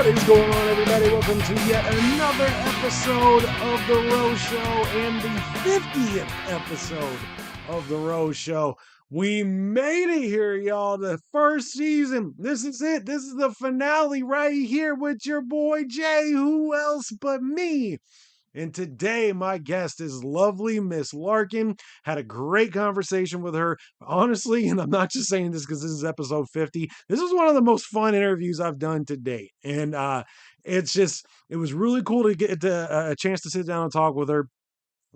What is going on, everybody? Welcome to yet another episode of The Rose Show and the 50th episode of The Rose Show. We made it here, y'all. The first season. This is it. This is the finale right here with your boy Jay. Who else but me? And today, my guest is Lovely Miss Larkan. Had a great conversation with her. Honestly, and I'm not just saying this because this is episode 50. This was one of the most fun interviews I've done to date. And it was really cool to get a chance to sit down and talk with her.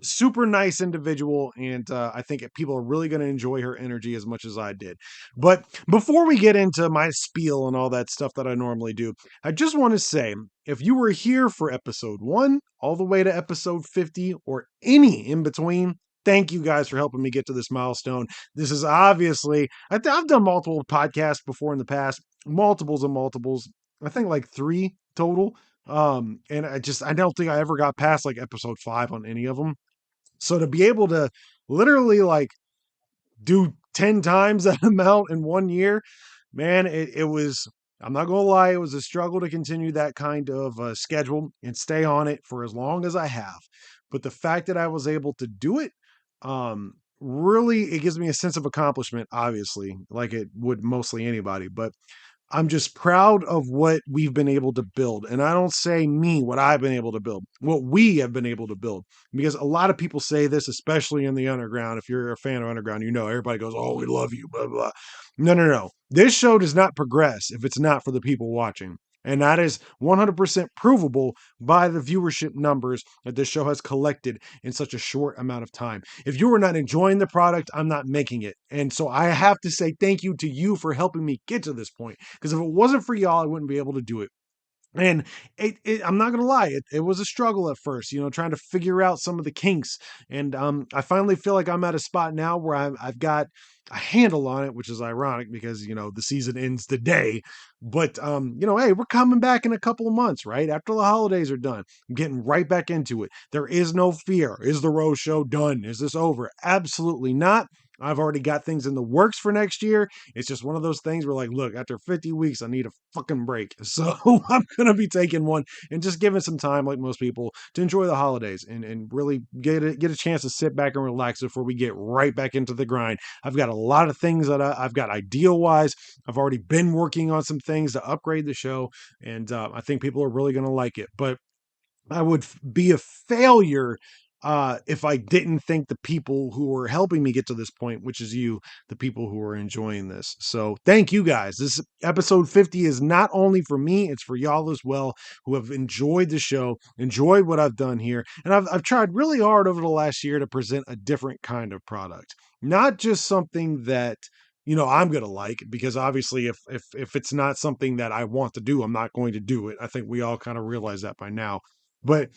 Super nice individual, and I think people are really going to enjoy her energy as much as I did. But before we get into my spiel and all that stuff that I normally do, I just want to say, if you were here for episode 1 all the way to episode 50 or any in between, thank you guys for helping me get to this milestone. This is obviously, I've done multiple podcasts before in the past, multiples and multiples. I think like 3 total. And I don't think I ever got past like episode 5 on any of them. So to be able to literally like do 10 times that amount in 1 year, man, it was, I'm not going to lie, it was a struggle to continue that kind of schedule and stay on it for as long as I have. But the fact that I was able to do it, really, it gives me a sense of accomplishment, obviously, like it would mostly anybody. But I'm just proud of what we've been able to build. And I don't say me, what I've been able to build, what we have been able to build. Because a lot of people say this, especially in the underground. If you're a fan of underground, you know, everybody goes, oh, we love you, blah, blah. No. This show does not progress if it's not for the people watching. And that is 100% provable by the viewership numbers that this show has collected in such a short amount of time. If you are not enjoying the product, I'm not making it. And so I have to say thank you to you for helping me get to this point. Because if it wasn't for y'all, I wouldn't be able to do it. And I'm not gonna lie, it was a struggle at first, you know, trying to figure out some of the kinks. And I finally feel like I'm at a spot now where I've got a handle on it, which is ironic because you know the season ends today. But you know, hey, we're coming back in a couple of months, right after the holidays are done. I'm getting right back into it. There is no fear. Is the Rose Show done? Is this over? Absolutely not. I've already got things in the works for next year. It's just one of those things where, like, look, after 50 weeks, I need a fucking break. So I'm going to be taking one and just giving some time, like most people, to enjoy the holidays and really get a chance to sit back and relax before we get right back into the grind. I've got a lot of things that I've got ideal wise. I've already been working on some things to upgrade the show, and I think people are really going to like it. But I would be a failure if I didn't thank the people who are helping me get to this point, which is you, the people who are enjoying this. So thank you guys. This episode 50 is not only for me, it's for y'all as well, who have enjoyed the show, enjoyed what I've done here. And I've tried really hard over the last year to present a different kind of product, not just something that you know I'm gonna like, because obviously if it's not something that I want to do, I'm not going to do it. I think we all kind of realize that by now. But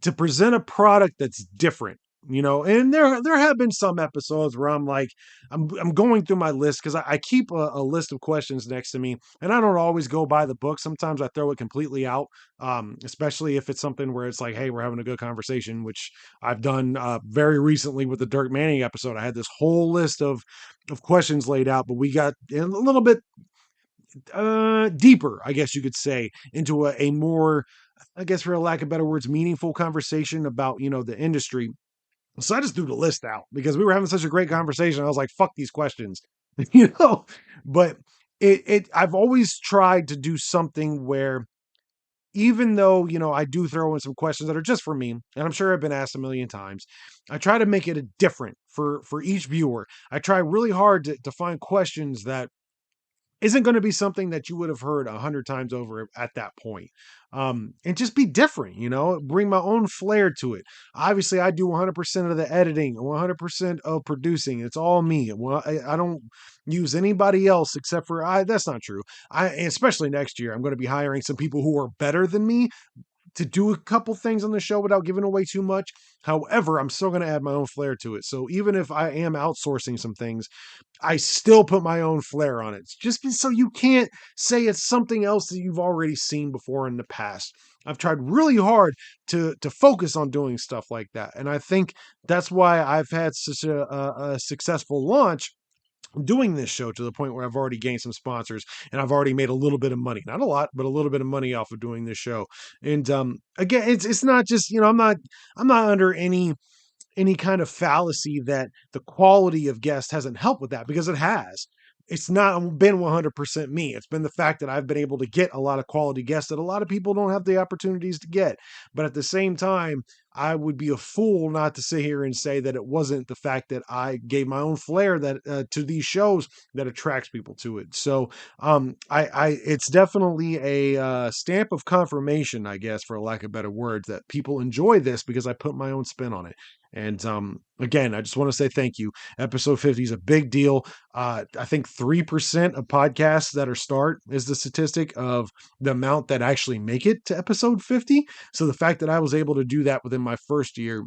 to present a product that's different, you know, and there have been some episodes where I'm like, I'm going through my list because I keep a list of questions next to me, and I don't always go by the book. Sometimes I throw it completely out, especially if it's something where it's like, hey, we're having a good conversation, which I've done very recently with the Dirk Manning episode. I had this whole list of questions laid out, but we got a little bit deeper, I guess you could say, into a more, I guess for a lack of better words, meaningful conversation about, you know, the industry. So I just threw the list out because we were having such a great conversation. I was like, fuck these questions, you know, but I've always tried to do something where, even though, you know, I do throw in some questions that are just for me, and I'm sure I've been asked a million times, I try to make it a different for each viewer. I try really hard to find questions that isn't going to be something that you would have heard 100 times over at that point. And just be different, you know, bring my own flair to it. Obviously, I do 100% of the editing, 100% of producing. It's all me. Well, I don't use anybody else except for that's not true. Especially next year, I'm going to be hiring some people who are better than me to do a couple things on the show without giving away too much. However, I'm still going to add my own flair to it. So even if I am outsourcing some things, I still put my own flair on it. Just so you can't say it's something else that you've already seen before in the past. I've tried really hard to focus on doing stuff like that. And I think that's why I've had such a successful launch doing this show to the point where I've already gained some sponsors and I've already made a little bit of money, not a lot, but a little bit of money off of doing this show. And again, it's not just, I'm not under any kind of fallacy that the quality of guest hasn't helped with that, because it has. It's not been 100% me. It's been the fact that I've been able to get a lot of quality guests that a lot of people don't have the opportunities to get. But at the same time, I would be a fool not to sit here and say that it wasn't the fact that I gave my own flair that to these shows that attracts people to it. So it's definitely a stamp of confirmation, I guess, for lack of better words, that people enjoy this because I put my own spin on it. And again, I just want to say thank you. Episode 50 is a big deal. I think 3% of podcasts that are start is the statistic of the amount that actually make it to episode 50. So the fact that I was able to do that within my first year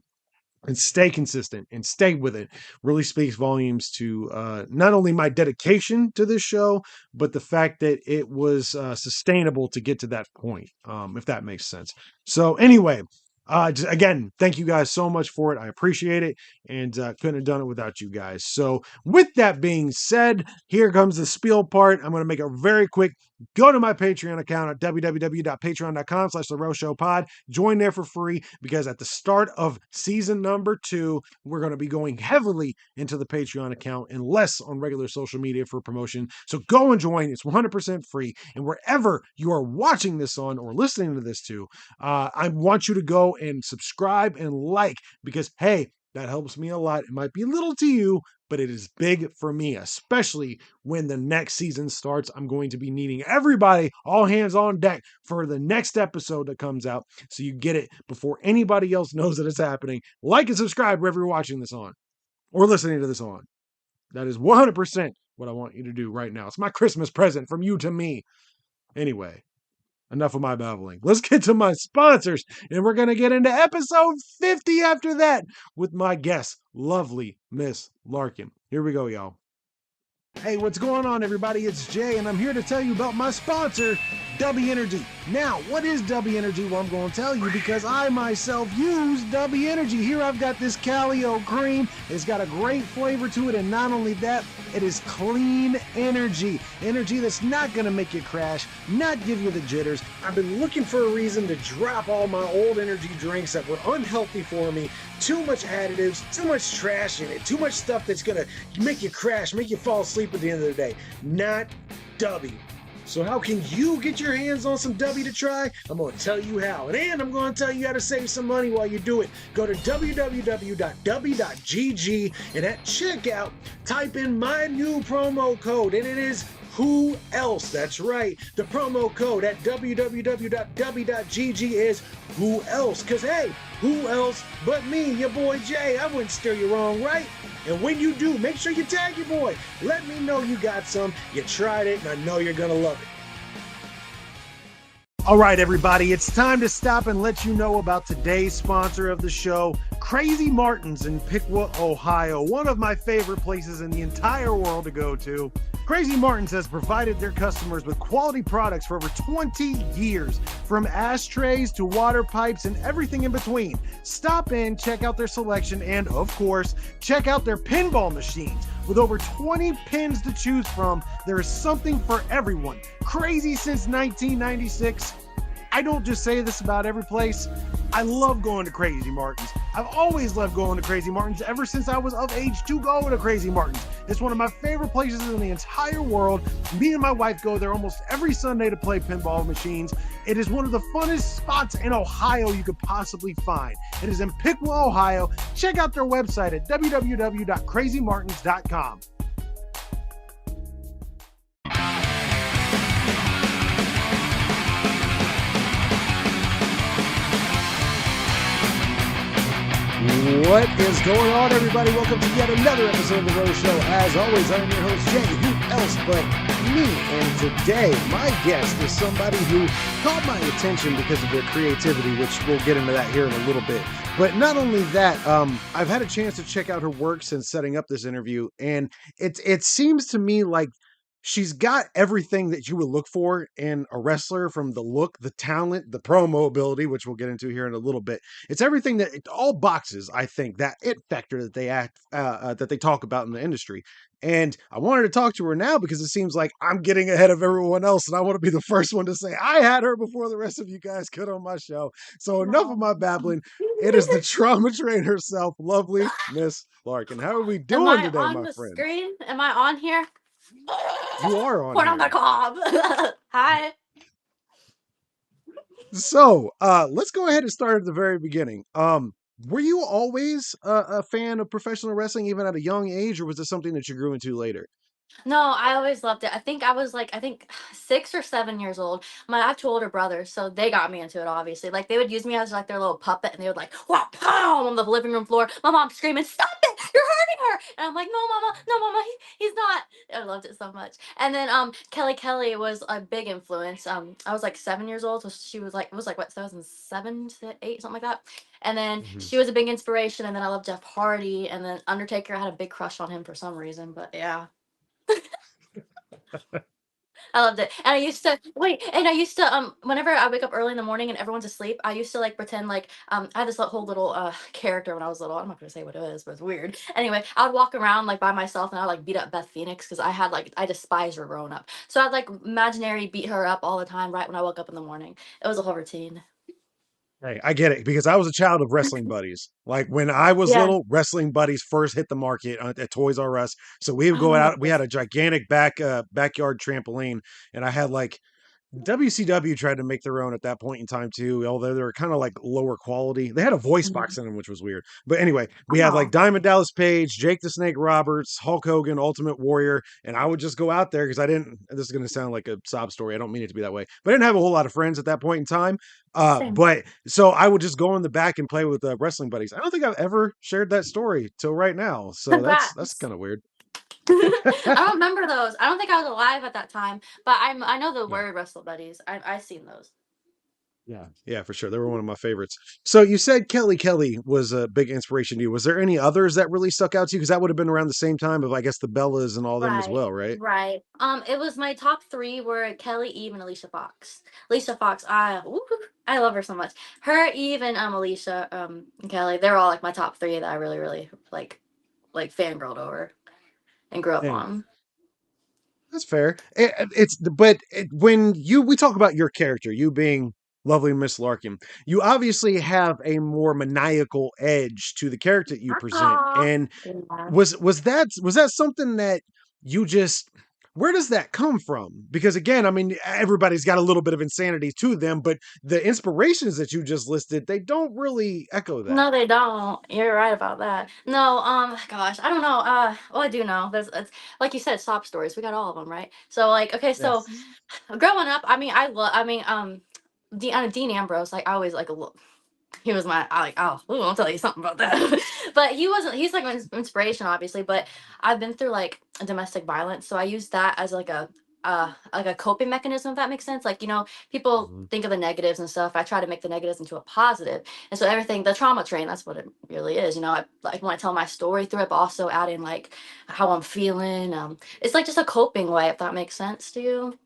and stay consistent and stay with it really speaks volumes to not only my dedication to this show, but the fact that it was sustainable to get to that point, if that makes sense. So anyway, again, thank you guys so much for it. I appreciate it, and couldn't have done it without you guys. So with that being said, here comes the spiel part. I'm going to make it very quick. Go to my Patreon account at www.patreon.com/therowshowpod. Join there for free, because at the start of season number 2, we're going to be going heavily into the Patreon account and less on regular social media for promotion. So go and join. It's 100% free. And wherever you are watching this on or listening to this to, I want you to go and subscribe and like, because, hey, that helps me a lot. It might be little to you, but it is big for me, especially when the next season starts. I'm going to be needing everybody, all hands on deck, for the next episode that comes out, so you get it before anybody else knows that it's happening. Like and subscribe wherever you're watching this on or listening to this on. That is 100% what I want you to do right now. It's my Christmas present from you to me. Anyway, enough of my babbling. Let's get to my sponsors, and we're going to get into episode 50 after that with my guest, Lovely Miss Larkan. Here we go, y'all. Hey, what's going on, everybody? It's Jay, and I'm here to tell you about my sponsor, W Energy. Now, what is W Energy? Well, I'm going to tell you because I myself use W Energy. Here I've got this Calio cream. It's got a great flavor to it, and not only that, it is clean energy. Energy that's not going to make you crash, not give you the jitters. I've been looking for a reason to drop all my old energy drinks that were unhealthy for me. Too much additives, too much trash in it, too much stuff that's going to make you crash, make you fall asleep at the end of the day. Not W. So how can you get your hands on some W to try? I'm going to tell you how. And I'm going to tell you how to save some money while you do it. Go to www.w.gg, and at checkout, type in my new promo code, and it is Who Else? That's right. The promo code at www.w.gg is Who Else? Because, hey, who else but me, your boy Jay? I wouldn't steer you wrong, right? And when you do, make sure you tag your boy. Let me know you got some, you tried it, and I know you're going to love it. All right, everybody, it's time to stop and let you know about today's sponsor of the show, Crazy Martin's in Piqua, Ohio, one of my favorite places in the entire world to go to. Crazy Martin's has provided their customers with quality products for over 20 years, from ashtrays to water pipes and everything in between. Stop in, check out their selection, and of course, check out their pinball machines. With over 20 pins to choose from, there is something for everyone. Crazy since 1996. I don't just say this about every place. I love going to Crazy Martin's. I've always loved going to Crazy Martin's ever since I was of age to go to Crazy Martin's. It's one of my favorite places in the entire world. Me and my wife go there almost every Sunday to play pinball machines. It is one of the funnest spots in Ohio you could possibly find. It is in Piqua, Ohio. Check out their website at www.crazymartins.com. What is going on, everybody? Welcome to yet another episode of The Rose Show. As always, I'm your host, Jay. Who else but me? And today, my guest is somebody who caught my attention because of their creativity, which we'll get into that here in a little bit. But not only that, I've had a chance to check out her work since setting up this interview, and it seems to me like she's got everything that you would look for in a wrestler, from the look, the talent, the promo ability, which we'll get into here in a little bit. It's everything that all boxes, I think, that it factor that that they talk about in the industry. And I wanted to talk to her now because it seems like I'm getting ahead of everyone else, and I want to be the first one to say I had her before the rest of you guys could on my show. So enough of No. my babbling. It is the trauma train herself, lovely Miss Larkin. How are we Am doing I today, on my the friend? screen? Am I on here? You are on Corn on the here. cob. Hi. So, let's go ahead and start at the very beginning. Were you always a fan of professional wrestling, even at a young age, or was this something that you grew into later? No, I always loved it. I think I was like, I think 6 or 7 years old. I have two older brothers, so they got me into it. Obviously, like they would use me as like their little puppet, and they would like, wow, pow, on the living room floor. My mom screaming, "Stop it! You're hurting her!" And I'm like, "No, mama, no, mama, he's not." I loved it so much. And then Kelly was a big influence. I was like 7 years old, so she was like, it was like what, 2007 to eight, something like that. And then Mhm. she was a big inspiration. And then I loved Jeff Hardy, and then Undertaker. I had a big crush on him for some reason, but yeah. I loved it. And I used to wait, and I used to whenever I wake up early in the morning and everyone's asleep, I used to like pretend like I had this whole little character when I was little. I'm not gonna say what it is, but it's weird. Anyway, I would walk around like by myself and I'd like beat up Beth Phoenix because I despise her growing up. So I'd like imaginary beat her up all the time right when I woke up in the morning. It was a whole routine. Hey, I get it because I was a child of wrestling buddies. Like when I was Yeah. little, wrestling buddies first hit the market at Toys R Us. So we would Oh go my out. We had goodness. a gigantic backyard trampoline, and I had like WCW tried to make their own at that point in time too, although they were kind of like lower quality. They had a voice box Mhm. in them, which was weird. But anyway, we had like Oh, Diamond Dallas Page, Jake the Snake Roberts, Hulk Hogan, Ultimate Warrior, and I would just go out there because I didn't. This is going to sound like a sob story. I don't mean it to be that way, but I didn't have a whole lot of friends at that point in time. same. But so I would just go in the back and play with wrestling buddies. I don't think I've ever shared that story till right now, so that's Congrats. kind of weird. I don't remember those. I don't think I was alive at that time, but I know the Yeah. word Wrestle Buddies. I've seen those. Yeah, yeah, for sure. They were one of my favorites. So you said Kelly was a big inspiration to you. Was there any others that really stuck out to you? Because that would have been around the same time of, I guess, the Bellas and all them as Right, well, right? right. It was my top three were Kelly, Eve, and Alicia Fox. Alicia Fox, I love her so much. Her, Eve, and Alicia, and Kelly. They're all like my top three that I really, really like fangirled over and grew up Yeah, on. that's fair. When we talk about your character, you being lovely Miss Larkin, you obviously have a more maniacal edge to the character that you present. Ah, And yeah. was that something that you just where does that come from? Because again, I mean, everybody's got a little bit of insanity to them, but the inspirations that you just listed, they don't really echo that. No, they don't. You're right about that. No, gosh, I don't know. Well, I do know. There's, it's like you said, sob stories. We got all of them, right? So, like, okay, so Yes. growing up, I mean, Dean Ambrose, like, I always like a little. He was my I like oh ooh, I'll tell you something about that. But he's like my inspiration obviously, but I've been through like domestic violence, so I use that as like a coping mechanism, if that makes sense. Like, people Mhm. think of the negatives and stuff. I try to make the negatives into a positive. And so everything, the trauma train, that's what it really is. I like want to tell my story through it, but also add in like how I'm feeling. It's like just a coping way, if that makes sense to you.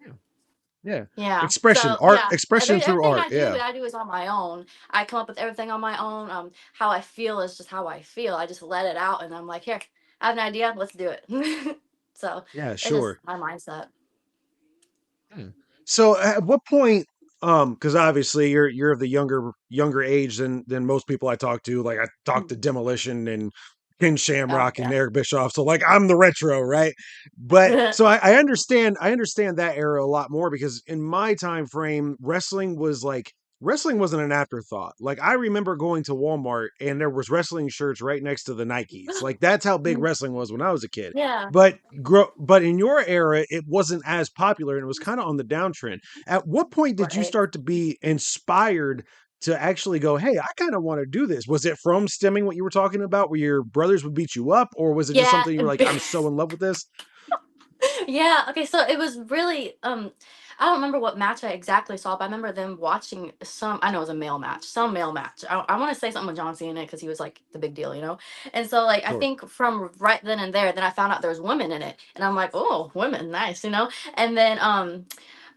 Yeah. Yeah. Yeah. Expression, So art, yeah, expression through everything art. Yeah. I do is on my own. I come up with everything on my own. How I feel is just how I feel. I just let it out, and I'm like, here, I have an idea. Let's do it. So Yeah, it's just sure. my mindset. Mm. So at what point, because obviously you're of the younger age than most people I talk to. Like I talk to Mm. Demolition and Ken Oh Shamrock and yeah. Eric Bischoff. So like I'm the retro, right? But so I understand that era a lot more because in my time frame, wrestling wasn't an afterthought. Like I remember going to Walmart and there was wrestling shirts right next to the Nikes. Like that's how big wrestling was when I was a kid. Yeah. But in your era, it wasn't as popular and it was kind of on the downtrend. At what point did you Right. start to be inspired to actually go, hey, I kind of want to do this? Was it from stemming what you were talking about, where your brothers would beat you up, or was it just Yeah. something you were like, I'm so in love with this? Yeah. Okay. So it was really I don't remember what match I exactly saw, but I remember them watching some. I know it was a male match, some male match. I want to say something with John Cena in it because he was like the big deal, you know. And so like I Sure. think from right then and there, then I found out there was women in it, and I'm like, oh, women, nice, you know. And then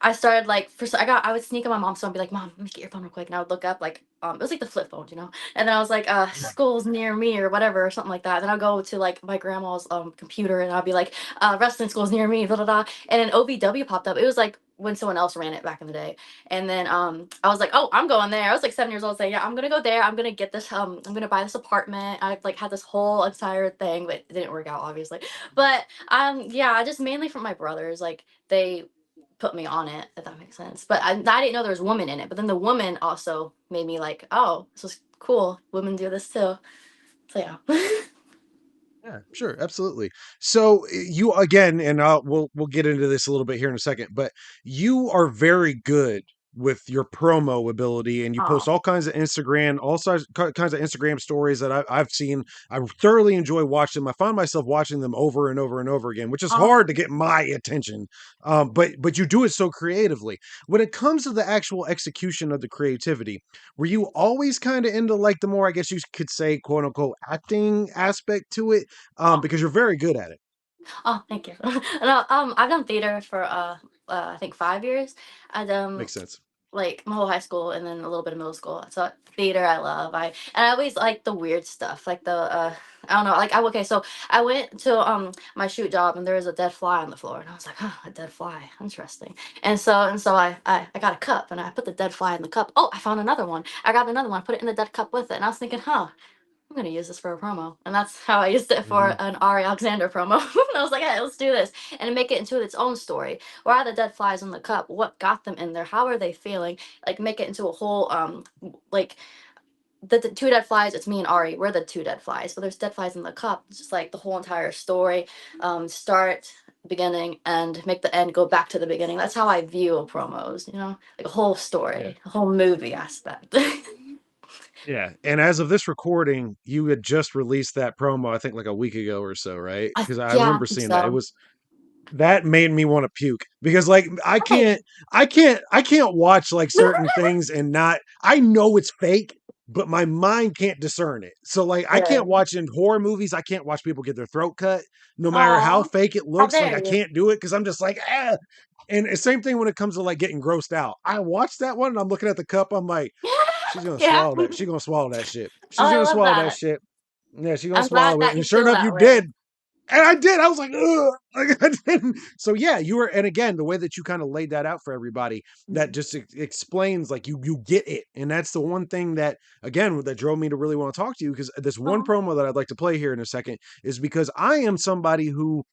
I started like first I would sneak on my mom's phone and be like, Mom, let me get your phone real quick. And I would look up like it was like the flip phone, you know? And then I was like, school's near me or whatever or something like that. Then I'll go to like my grandma's computer and I'll be like, wrestling school's near me, blah blah blah. And an OVW popped up. It was like when someone else ran it back in the day. And then I was like, oh, I'm going there. I was like 7 years old saying, yeah, I'm gonna go there. I'm gonna get this, I'm gonna buy this apartment. I like had this whole entire thing, but it didn't work out obviously. But yeah, just mainly from my brothers. Like they put me on it, if that makes sense. But I didn't know there was woman in it. But then the woman also made me like, oh, this is cool. Women do this too. So yeah. Yeah, sure, absolutely. So you again, and we'll get into this a little bit here in a second, but you are very good with your promo ability, and you post Oh, all kinds of Instagram, kinds of Instagram stories that I've seen. I thoroughly enjoy watching them. I find myself watching them over and over and over again, which is oh, hard to get my attention. But you do it so creatively. When it comes to the actual execution of the creativity, were you always kind of into like the more, I guess you could say, quote unquote, acting aspect to it? oh. Because you're very good at it. Oh, thank you. No, I've done theater for I think 5 years. I Makes sense. like my whole high school and then a little bit of middle school. So theater I love. I always like the weird stuff, like the I don't know, like okay, so I went to my shoot job and there was a dead fly on the floor and I was like, huh, a dead fly, interesting. And so I got a cup and I put the dead fly in the cup. Oh, I found another one. I got another one. I put it in the dead cup with it, and I was thinking, huh, I'm gonna use this for a promo. And that's how I used it for Mhm. an Ari Alexander promo. And I was like, hey, let's do this. And make it into its own story. Where are the dead flies in the cup? What got them in there? How are they feeling? Like make it into a whole like the two dead flies, it's me and Ari. We're the two dead flies. But there's dead flies in the cup. It's just like the whole entire story. Start, beginning, and make the end go back to the beginning. That's how I view promos, you know? Like a whole Yeah. story, a whole movie aspect. Yeah. And as of this recording, you had just released that promo, I think like a week ago or so, right? Because I Yeah, I remember think seeing that. It so. was that made me want to puke because like Hey. I can't watch like certain things and not I know it's fake, but my mind can't discern it. So like I Yeah. can't watch in horror movies, I can't watch people get their throat cut no matter how Oh, fake it how looks. Like dare I you? can't do it because I'm just like ah. And same thing when it comes to like getting grossed out. I watched that one and I'm looking at the cup, I'm like, she's gonna Yeah. swallow that. She's gonna swallow that shit. Oh, She's I gonna love swallow that that. shit. Yeah, she's gonna I'm glad swallow it. that And you sure feel enough, you that way. did. And I did. I was like, ugh. Like I didn't. So yeah, you were, and again, the way that you kind of laid that out for everybody, that Mhm. just explains like you get it. And that's the one thing that again that drove me to really want to talk to you because this one Oh, promo that I'd like to play here in a second is because I am somebody who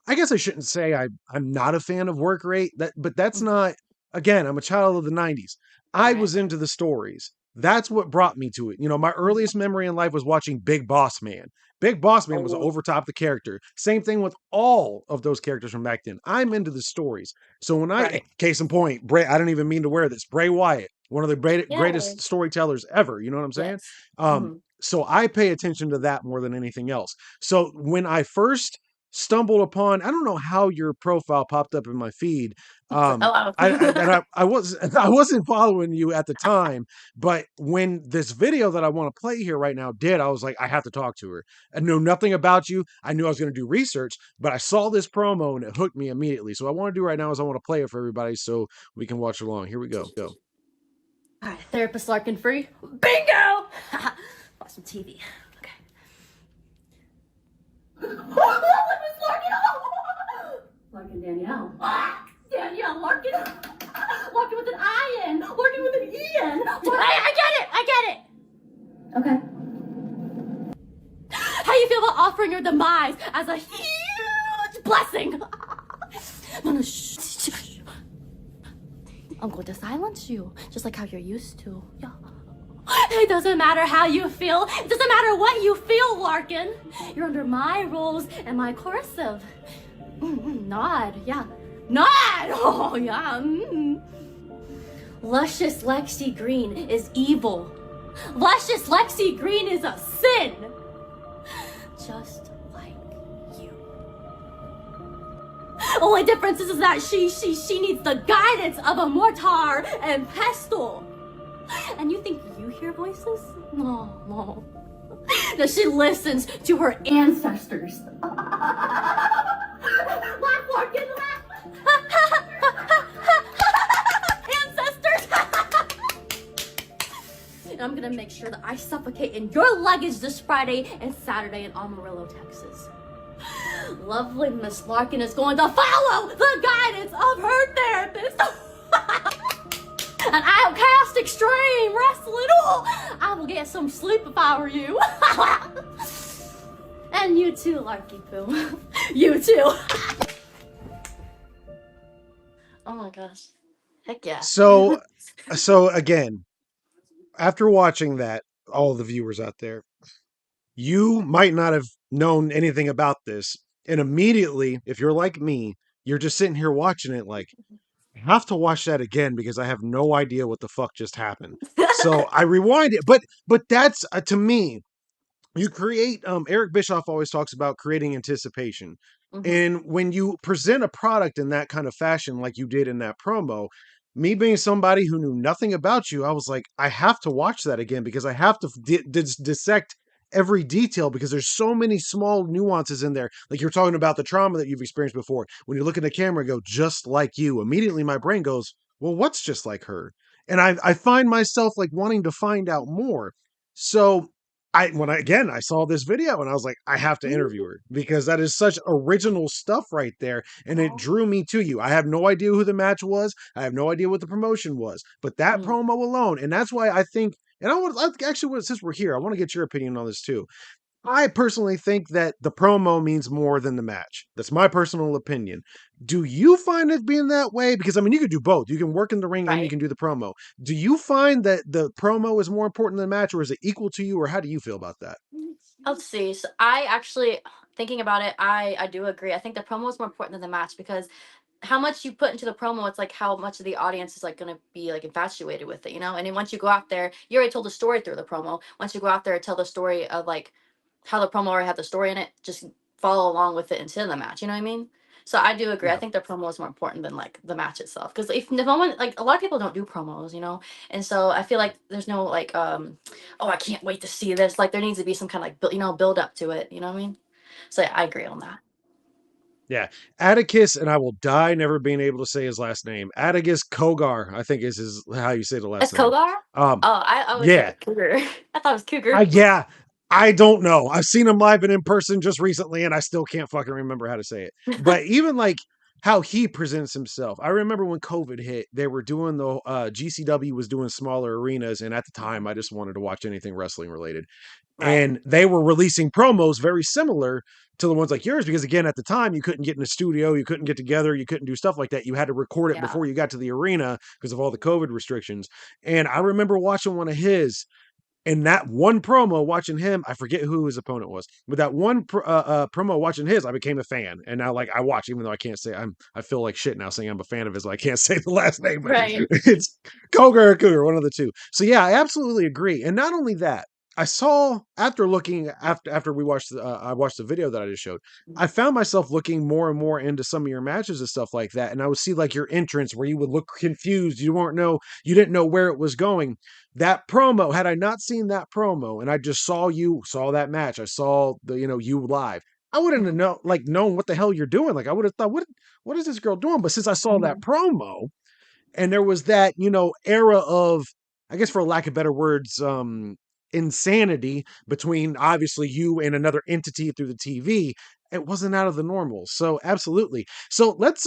I guess I shouldn't say I'm not a fan of work rate. But that's mhm. not again, I'm a child of the 90s. I Right. was into the stories. That's what brought me to it. You know, my earliest Mhm. memory in life was watching Big Boss Man. Big Boss Man was Oh, over top the character. Same thing with all of those characters from back then. I'm into the stories. So when right. case in point, Bray, I don't even mean to wear this. Bray Wyatt, one of the Yeah. greatest storytellers ever. You know what I'm saying? Yes. Um, Hmm. so I pay attention to that more than anything else. So when I first stumbled upon, I don't know how your profile popped up in my feed. Hello. I was I wasn't following you at the time, but when this video that I want to play here right now did, I was like, I have to talk to her. I know nothing about you. I knew I was going to do research, but I saw this promo and it hooked me immediately. So what I want to do right now is I want to play it for everybody so we can watch along. Here we go. All right, therapist Larkin free. Bingo! Watch some TV. Okay. Lovely Miss Larkin! Larkin Danielle. Danielle Larkin. Larkin with an I in. Larkin with an E in. I get it. I get it. Okay. How you feel about offering your demise as a huge blessing? No, no, shh. I'm going to silence you, just like how you're used to. Yeah. It doesn't matter how you feel. It doesn't matter what you feel, Larkin. You're under my rules and my cursive. Nod, yeah. Nod! Oh, yeah. Luscious Lexi Green is evil. Luscious Lexi Green is a sin. Just like you. Only difference is that she needs the guidance of a mortar and pestle. And you think you hear voices? No, no. No, she listens to her ancestors. Laugh, Larkin, laugh. Ancestors. And I'm gonna make sure that I suffocate in your luggage this Friday and Saturday in Amarillo, Texas. Lovely Miss Larkan is going to follow the guidance of her therapist. And I'll cast extreme wrestling. Oh, I will get some sleep if I were you. And you too, Larky Poo. You too. Oh my gosh. Heck yeah. So, again, after watching that, all the viewers out there, you might not have known anything about this. And immediately, if you're like me, you're just sitting here watching it like, I have to watch that again because I have no idea what the fuck just happened. So I rewind it, but that's to me, you create. Eric Bischoff always talks about creating anticipation, Mhm. and when you present a product in that kind of fashion, like you did in that promo, me being somebody who knew nothing about you, I was like, I have to watch that again because I have to dissect every detail because there's so many small nuances in there. Like you're talking about the trauma that you've experienced before. When you look at the camera and go, just like you, immediately my brain goes, well, what's just like her? And I find myself like wanting to find out more. So I saw this video and I was like, I have to interview her because that is such original stuff right there. And it Oh. drew me to you. I have no idea who the match was. I have no idea what the promotion was, but that Mm. promo alone, and that's why I think, and since we're here, I want to get your opinion on this too. I personally think that the promo means more than the match. That's my personal opinion. Do you find it being that way? Because I mean, you could do both. You can work in the ring and you Right. can do the promo. Do you find that the promo is more important than the match, or is it equal to you, or how do you feel about that? Let's see. So I actually, thinking about it, I do agree. I think the promo is more important than the match because how much you put into the promo, it's like how much of the audience is like gonna be like infatuated with it, you know? And then once you go out there, you already told the story through the promo. Once you go out there and tell the story of like how the promo already had the story in it, just follow along with it into the match. You know what I mean? So I do agree. I Yeah. think the promo is more important than like the match itself. Because if no one like a lot of people don't do promos, you know, and so I feel like there's no like oh I can't wait to see this. Like there needs to be some kind of like build up to it. You know what I mean? So yeah, I agree on that. Yeah. Atticus, and I will die never being able to say his last name. Atticus Kogar, I think is his how you say the last It's name. Kogar. Um, Oh, I always said yeah. it Cougar. I thought it was Cougar. Yeah, I don't know. I've seen him live and in person just recently, and I still can't fucking remember how to say it. But even like how he presents himself, I remember when COVID hit, they were doing the GCW was doing smaller arenas, and at the time, I just wanted to watch anything wrestling related, Right. and they were releasing promos very similar to the ones like yours because again at the time you couldn't get in a studio, you couldn't get together, you couldn't do stuff like that, you had to record it Yeah. before you got to the arena because of all the COVID restrictions. And I remember watching one of his, and that one promo watching him, I forget who his opponent was, but that one promo watching his, I became a fan, and now like I watch, even though I can't say I feel like shit now saying I'm a fan of his. I can't say the last name, but Right. it's Koga or Cougar, one of the two. So yeah, I absolutely agree. And not only that, I saw after looking after we watched I watched the video that I just showed. I found myself looking more and more into some of your matches and stuff like that, and I would see like your entrance where you would look confused, you didn't know where it was going. That promo, had I not seen that promo and I just saw that match, I saw the, you live, I wouldn't have known what the hell you're doing. Like I would have thought, what is this girl doing? But since I saw that Mhm. promo and there was that, era of, I guess for lack of better words, insanity between obviously you and another entity through the TV, it wasn't out of the normal. So absolutely. So let's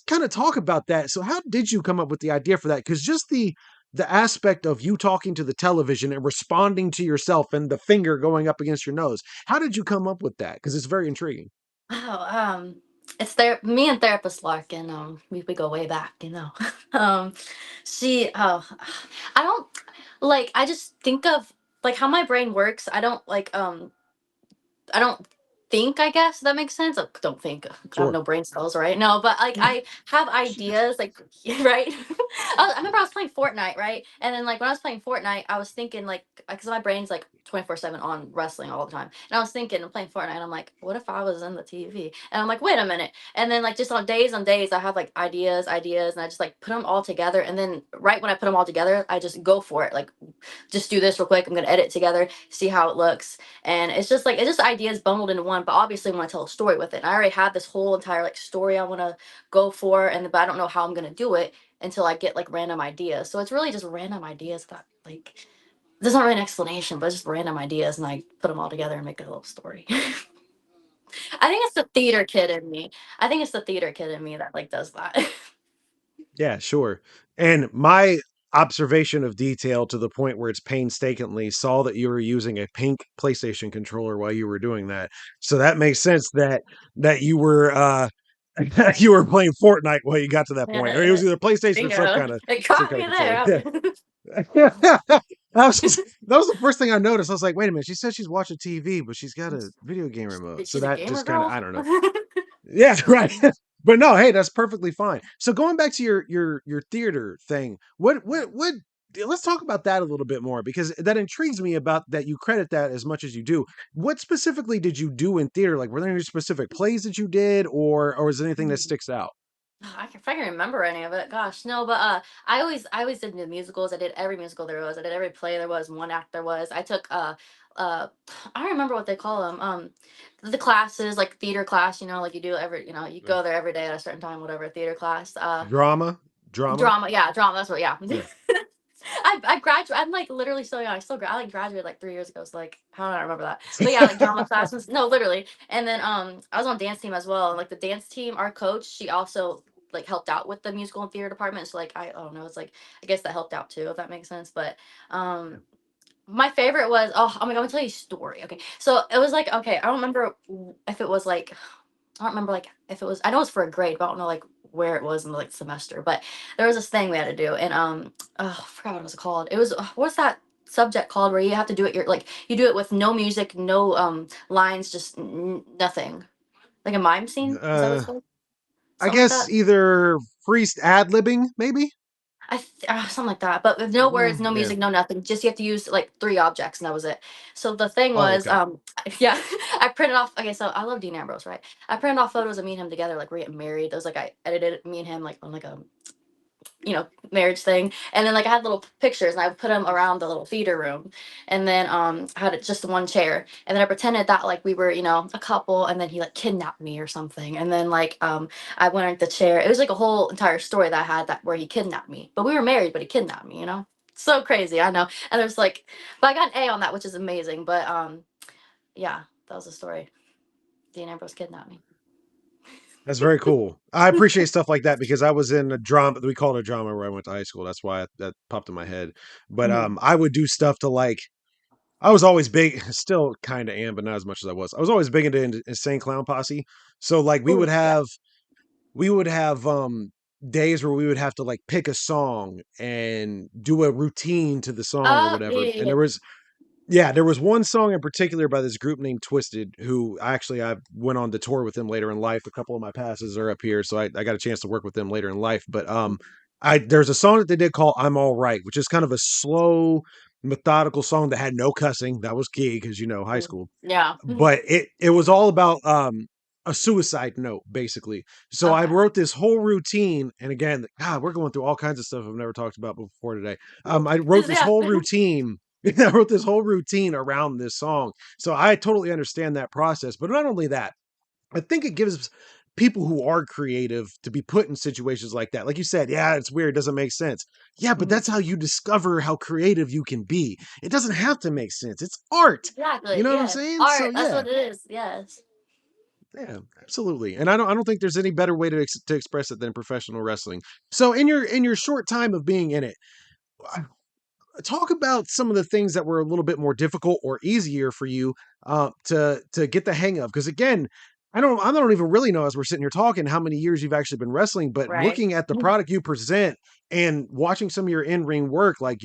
kind of talk about that. So how did you come up with the idea for that? Because just the aspect of you talking to the television and responding to yourself and the finger going up against your nose. How did you come up with that? Because it's very intriguing. Oh, it's there. Me and therapist Larkin. We go way back. You know. um, she. Oh, I don't I just think of like how my brain works. I don't. think, I guess, if that makes sense. Don't think. I have Sure. no brain cells, right? No, but like I have ideas, like right. I remember I was playing Fortnite, right? And then like when I was playing Fortnite, I was thinking like because my brain's like 24/7 on wrestling all the time, and I was thinking I'm playing Fortnite. And I'm like, what if I was in the TV? And I'm like, wait a minute. And then like just on days, I have like ideas, and I just like put them all together. And then right when I put them all together, I just go for it. Like just do this real quick. I'm gonna edit together, see how it looks, and it's just like it's just ideas bundled into one. But obviously, I want to tell a story with it. And I already have this whole entire like story I want to go for, and but I don't know how I'm gonna do it until I get like random ideas. So it's really just random ideas that like there's not really an explanation, but it's just random ideas, and I put them all together and make a little story. I think it's the theater kid in me. I think it's the theater kid in me that like does that. Yeah, sure. And my observation of detail to the point where it's painstakingly saw that you were using a pink PlayStation controller while you were doing that. So that makes sense that you were you were playing Fortnite while you got to that point. Or it Yeah, was either PlayStation or bingo. It some caught kind me of controller. there. Yeah. That was the first thing I noticed. I was like, wait a minute, she said she's watching TV, but she's got a video game remote. So She's a that gamer just kind of girl. I don't know. Yeah, right. But no, hey, that's perfectly fine. So going back to your theater thing, what let's talk about that a little bit more because that intrigues me about that you credit that as much as you do. What specifically did you do in theater? Like were there any specific plays that you did or is there anything that sticks out? If I can remember any of it, gosh, no. But I always did the musicals. I did every musical there was. I did every play there was. One act there was. I took uh, I don't remember what they call them. The classes like theater class. You know, like you do every. You know, you Uh, go there every day at a certain time. Whatever theater class. Drama? Drama? Drama. Yeah, drama. That's what. Yeah. Yeah. I graduated. I'm like literally so young. I like graduated like 3 years ago. So like, how do I remember that? But yeah, like drama classes. No, literally. And then I was on dance team as well. And like the dance team, our coach, she also like helped out with the musical and theater department. So like I don't know. It's like I guess that helped out too, if that makes sense. But um my favorite was oh my god, I'm gonna tell you a story. Okay, so it was like okay, I don't remember if it was like I don't remember like if it was I know it's for a grade, but I don't know like where it was in the like semester. But there was this thing we had to do, and oh, I forgot what it was called. It was what's that subject called where you have to do it? You're like you do it with no music, no lines, just nothing, like a mime scene. Is that what Uh it's called? I Something like guess that. either freest ad-libbing maybe? Something like that, but with no words, no Yeah. music, no nothing. Just you have to use like three objects, and that was it. So the thing Oh, was, okay. yeah, I printed off. Okay, so I love Dean Ambrose, right? I printed off photos of me and him together, like we're getting married. Those like I edited me and him like on like a marriage thing, and then like I had little pictures, and I put them around the little theater room, and then I had it just one chair, and then I pretended that like we were a couple, and then he like kidnapped me or something, and then like I went into the chair. It was like a whole entire story that I had that where he kidnapped me, but we were married, but he kidnapped me, so crazy, I know. And there's like, but I got an A on that, which is amazing. But yeah, that was the story. Dean Ambrose kidnapped me. That's very cool. I appreciate stuff like that because I was in a drama. We called it a drama where I went to high school. That's why that popped in my head. But Hmm. I would do stuff to like. I was always big, still kind of am, but not as much as I was. I was always big into Insane Clown Posse. So like Ooh, yeah. we would have days where we would have to like pick a song and do a routine to the song or Yeah, whatever. yeah, And yeah. there was one song in particular by this group named Twisted, who actually I went on to tour with them later in life. A couple of my passes are up here, so I got a chance to work with them later in life. But I there's a song that they did called "I'm All Right," which is kind of a slow, methodical song that had no cussing. That was key because high Mm. school, Yeah. but it was all about a suicide note basically. So I Okay. wrote this whole routine, and again, God, we're going through all kinds of stuff I've never talked about before today. I wrote this Yeah. whole routine. I wrote this whole routine around this song. So I totally understand that process. But not only that, I think it gives people who are creative to be put in situations like that. Like you said, yeah, it's weird, it doesn't make sense. Yeah, but Mhm. that's how you discover how creative you can be. It doesn't have to make sense. It's art. You Exactly. know what I'm Yeah. saying? So Art. That's yeah, what it is. Yes. yeah, absolutely. And I don't think there's any better way to express it than professional wrestling. So in your short time of being in it, talk about some of the things that were a little bit more difficult or easier for you to get the hang of. Because again, I don't even really know as we're sitting here talking how many years you've actually been wrestling, but Right. looking at the product you present and watching some of your in ring work, like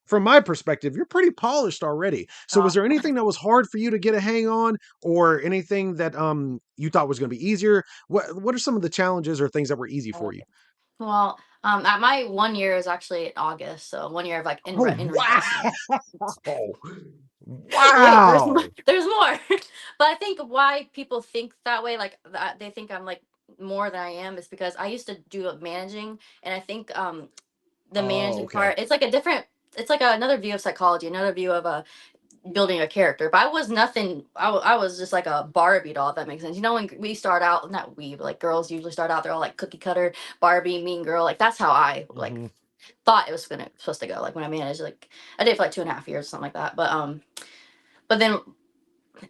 from my perspective, you're pretty polished already. So was Oh, there anything that was hard for you to get a hang on, or anything that you thought was going to be easier? What are some of the challenges or things that were easy for you? well, at my 1 year is actually in August, so 1 year of like Oh in ring wrestling. wow. Wait, Wow. there's more. But I think why people think that way, like that, they think I'm like more than I am, is because I used to do managing, and I think the Oh, managing okay. part, it's like a different, it's like another view of psychology, another view of building a character. But I was nothing. I was just like a Barbie doll, if that makes sense. You know, when we start out, not we, but like girls usually start out, they're all like cookie cutter, Barbie, mean girl. Like that's how I like Hmm. thought it was supposed to go. Like when I managed, like I did it for like 2.5 years, something like that. But then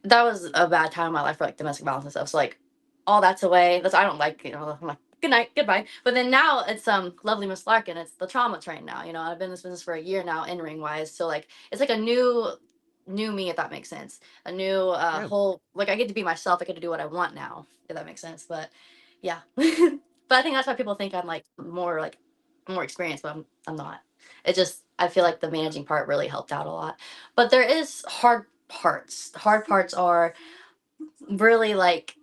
that was a bad time in my life for like domestic violence and stuff. So like all that's away. That's I don't like, I'm like, good night, goodbye. But then now it's Lovely Miss Larkan. It's the trauma train now. I've been in this business for a year now, in ring wise. So like it's like a new me, if that makes sense. A new Yeah. whole, like I get to be myself. I get to do what I want now, if that makes sense. But yeah. But I think that's why people think I'm like more experienced, but I'm not. It just, I feel like the managing part really helped out a lot. But there is hard parts. The hard parts are really like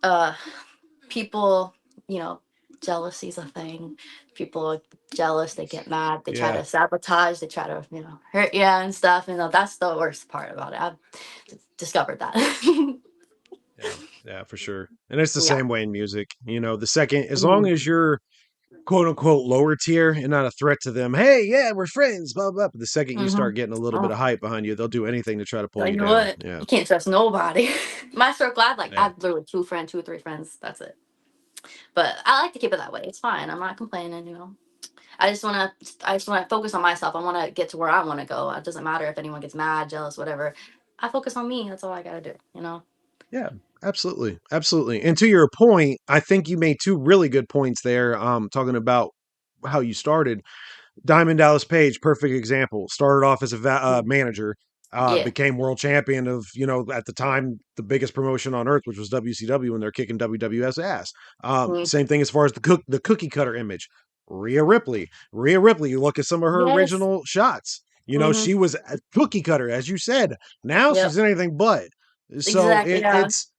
people, you know, jealousy's a thing. People are jealous, they get mad, they try Yeah. to sabotage, they try to, hurt you and stuff. That's the worst part about it. I've discovered that. Yeah. Yeah, for sure. And it's the Yeah. same way in music. The second, as long Mhm. as you're quote unquote lower tier and not a threat to them, hey, yeah, we're friends, blah, blah. But the second you start Mhm. getting a little bit Oh, of hype behind you, they'll do anything to try to pull tell you you down. what, Yeah. you can't trust nobody. My circle, I Yeah. have literally two or three friends. That's it. But I like to keep it that way. It's fine. I'm not complaining. I just wanna focus on myself. I wanna get to where I wanna go. It doesn't matter if anyone gets mad, jealous, whatever. I focus on me. That's all I gotta do. Yeah, absolutely. Absolutely. And to your point, I think you made two really good points there, talking about how you started. Diamond Dallas Page, perfect example. Started off as a manager, Yeah. became world champion of, at the time, the biggest promotion on earth, which was WCW, and they're kicking WWS ass. Mm. Same thing as far as the cookie cutter image. Rhea Ripley. Rhea Ripley, you look at some of her Yes. original shots. Mhm. She was a cookie cutter, as you said. Now Yep. she's anything but. So Exactly. Yeah. it's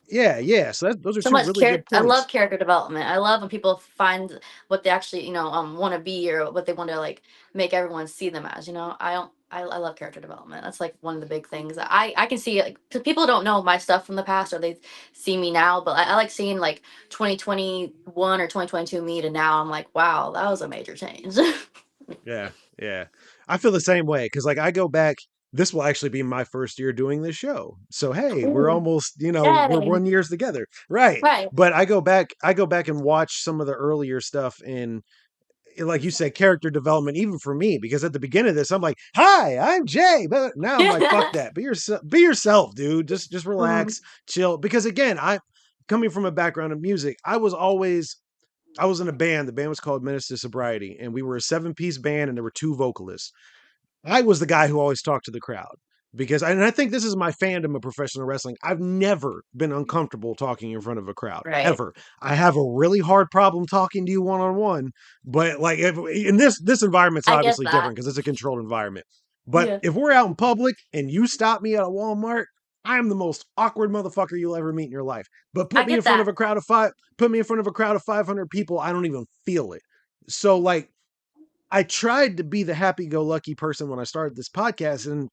yeah, yeah. So those are So two much really good character. I love points. character development. I love when people find what they actually, want to be, or what they want to like make everyone see them as. I don't. I love character development. That's like one of the big things that I can see. Like, 'cause people don't know my stuff from the past, or they see me now. But I like seeing like 2021 or 2022 me to now. I'm like, wow, that was a major change. Yeah, yeah. I feel the same way because, like, I go back. This will actually be my first year doing this show. So hey, we're Ooh, almost, we're yay! 1 years together, right? Right. But I go back and watch some of the earlier stuff, and like you said, character development, even for me, because at the beginning of this, I'm like, "Hi, I'm Jay," but now I'm like, "Fuck that, be yourself, dude. Just Mhm. relax, chill." Because again, I coming from a background of music, I was in a band. The band was called Menace to Sobriety, and we were a seven-piece band, and there were two vocalists. I was the guy who always talked to the crowd because, and I think this is my fandom of professional wrestling. I've never been uncomfortable talking in front of a crowd Right. ever. I have a really hard problem talking to you one on one, but like in this environment's I get obviously that. different because it's a controlled environment. But Yeah. if we're out in public and you stop me at a Walmart, I'm the most awkward motherfucker you'll ever meet in your life. But I get that. put me in front of a crowd of 500 people, I don't even feel it. So like I tried to be the happy-go-lucky person when I started this podcast, and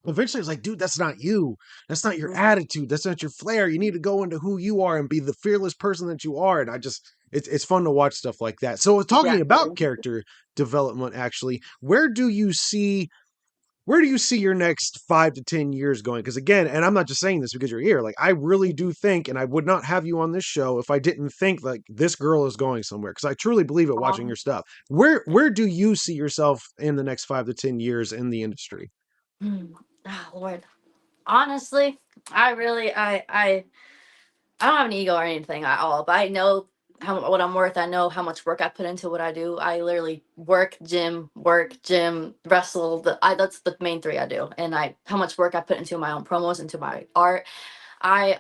eventually I was like, dude, that's not you. That's not your Mhm. attitude. That's not your flair. You need to go into who you are and be the fearless person that you are. And it's fun to watch stuff like that. So talking about Exactly. character development, actually, where do you see your next 5 to 10 years going? Because again, and I'm not just saying this because you're here. Like I really do think, and I would not have you on this show if I didn't think like this girl is going somewhere. Because I truly believe it watching Um, your stuff. Where do you see yourself in the next 5 to 10 years in the industry? Lord. Honestly, I really, I don't have an ego or anything at all, but I know what I'm worth. I know how much work I put into what I do. I literally work, gym, wrestle. That's the main three I do, and how much work I put into my own promos, into my art. I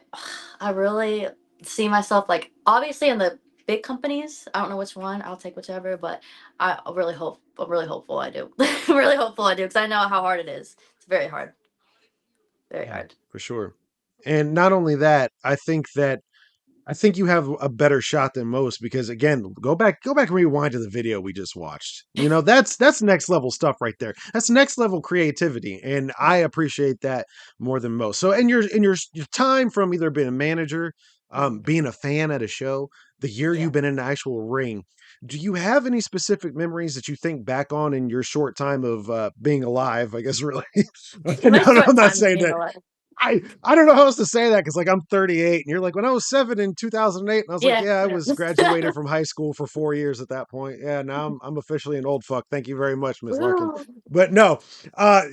I really see myself like obviously in the big companies. I don't know which one. I'll take whichever, but I'm really hopeful I do. I'm really hopeful I do because I know how hard it is. It's very hard. Very Mm, hard. for sure. And not only that, I think you have a better shot than most because again, go back and rewind to the video we just watched. You know, that's next level stuff right there. That's next level creativity. And I appreciate that more than most. So in your time from either being a manager, Mhm. being a fan at a show, the year Yeah. you've been in the actual ring, do you have any specific memories that you think back on in your short time of being alive? I guess really. No, My no, I'm short not time of saying being that. alive. I don't know how else to say that because like I'm 38 and you're like when I was 7 in 2008 and I was like Yeah. yeah I Yeah. was graduated from high school for 4 years at that point. Yeah, now I'm officially an old fuck. Thank you very much, Miss Larkin. Ooh. But no,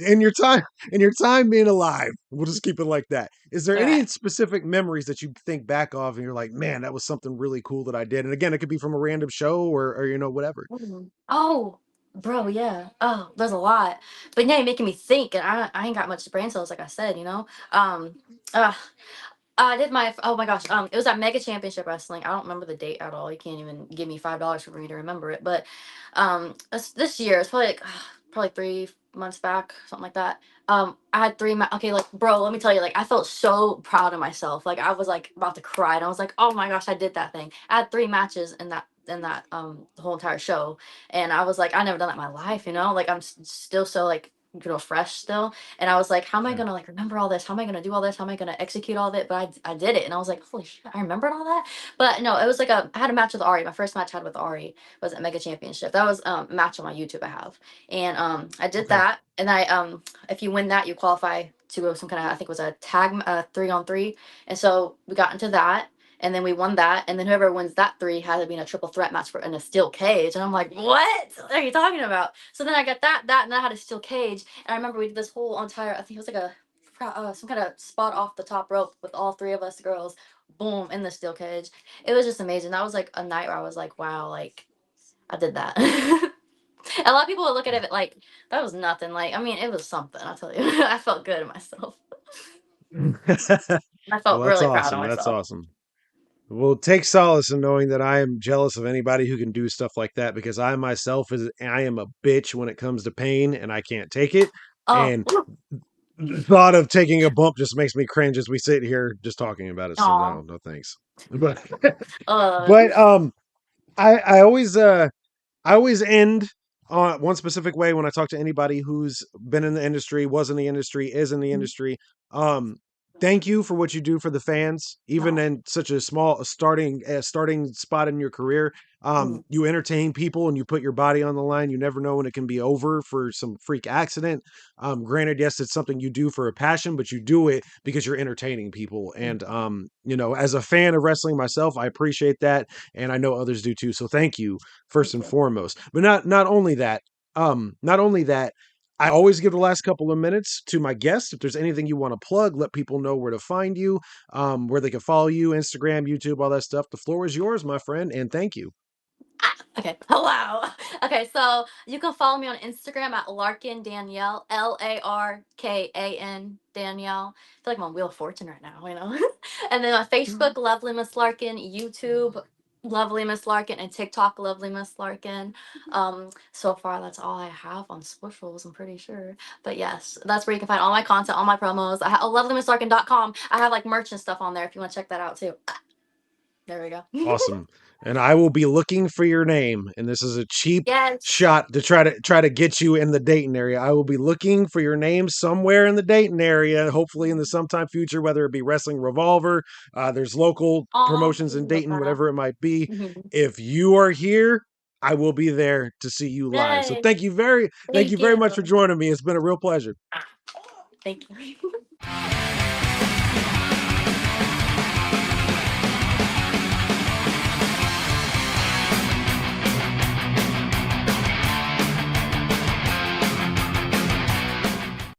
in your time being alive, we'll just keep it like that. Is there All any right. specific memories that you think back of and you're like man that was something really cool that I did? And again, it could be from a random show or you know whatever. Oh, bro, yeah. Oh, there's a lot. But yeah, you're making me think, and I ain't got much brain cells, like I said, you know. Uh, I did my oh my gosh, it was at Mega Championship Wrestling. I don't remember the date at all. You can't even give me $5 for me to remember it. But this year it's probably like probably 3 months back, something like that. I had okay, like bro, let me tell you, like I felt so proud of myself. Like I was like about to cry, and I was like, oh my gosh, I did that thing. I had 3 matches in that the whole entire show, and I was like, I never done that in my life, you know. Like I'm still so like fresh still, and I was like, how am I Yeah. gonna like remember all this? How am I gonna do all this? How am I gonna execute all of it? But I did it, and I was like, holy shit, I remembered all that. But no, it was like I had a match with Ari. My first match I had with Ari was at Mega Championship. That was a match on my YouTube I have, and I did Okay. that, and I if you win that, you qualify to go some kind of, I think it was a tag 3-on-3, and so we got into that. And then we won that, and then whoever wins that three had to be in a triple threat match for in a steel cage. And I'm like, what are you talking about? So then I got that, and I had a steel cage. And I remember we did this whole entire, I think it was like some kind of spot off the top rope with all three of us girls, boom, in the steel cage. It was just amazing. That was like a night where I was like, wow, like I did that. A lot of people would look at it like that was nothing. Like, I mean, it was something. I'll tell you. I felt good in myself. I Well, felt that's really proud of awesome. That's myself. awesome. Well, take solace in knowing that I am jealous of anybody who can do stuff like that because I myself I am a bitch when it comes to pain and I can't take it. Oh, And the thought of taking a bump just makes me cringe as we sit here just talking about it. So aw, no, no thanks. But uh, but I always I always end one specific way when I talk to anybody who's been in the industry, was in the industry, is in the industry. Um, thank you for what you do for the fans, even no. in such a small starting spot in your career. Mm, You entertain people and you put your body on the line. You never know when it can be over for some freak accident. Granted, yes, it's something you do for a passion, but you do it because you're entertaining people. And mm, you know, as a fan of wrestling myself, I appreciate that, and I know others do too. So thank you first thank and you. foremost. But not only that, not only that, I always give the last couple of minutes to my guests. If there's anything you want to plug, let people know where to find you, where they can follow you, Instagram, YouTube, all that stuff. The floor is yours, my friend, and thank you. Okay. Oh, wow. Okay, so you can follow me on Instagram at Larkin Danielle, Larkan Danielle. I feel like I'm on Wheel of Fortune right now, you know. And then on Facebook, Lovely Miss Larkin, YouTube, Lovely Miss Larkin, and TikTok, Lovely Miss Larkin. So far that's all I have on socials, I'm pretty sure. But yes, that's where you can find all my content, all my promos. I have lovelymisslarkin.com. I have like merch and stuff on there if you want to check that out too. There we go. Awesome. And I will be looking for your name. And this is a cheap Yes. shot to try to get you in the Dayton area. I will be looking for your name somewhere in the Dayton area, hopefully in the sometime future, whether it be Wrestling Revolver, there's local Oh, promotions we in can look Dayton, that up. whatever it might be. Mhm. If you are here, I will be there to see you live. So Yay. thank you Thank very you. much for joining me. It's been a real pleasure. Thank you.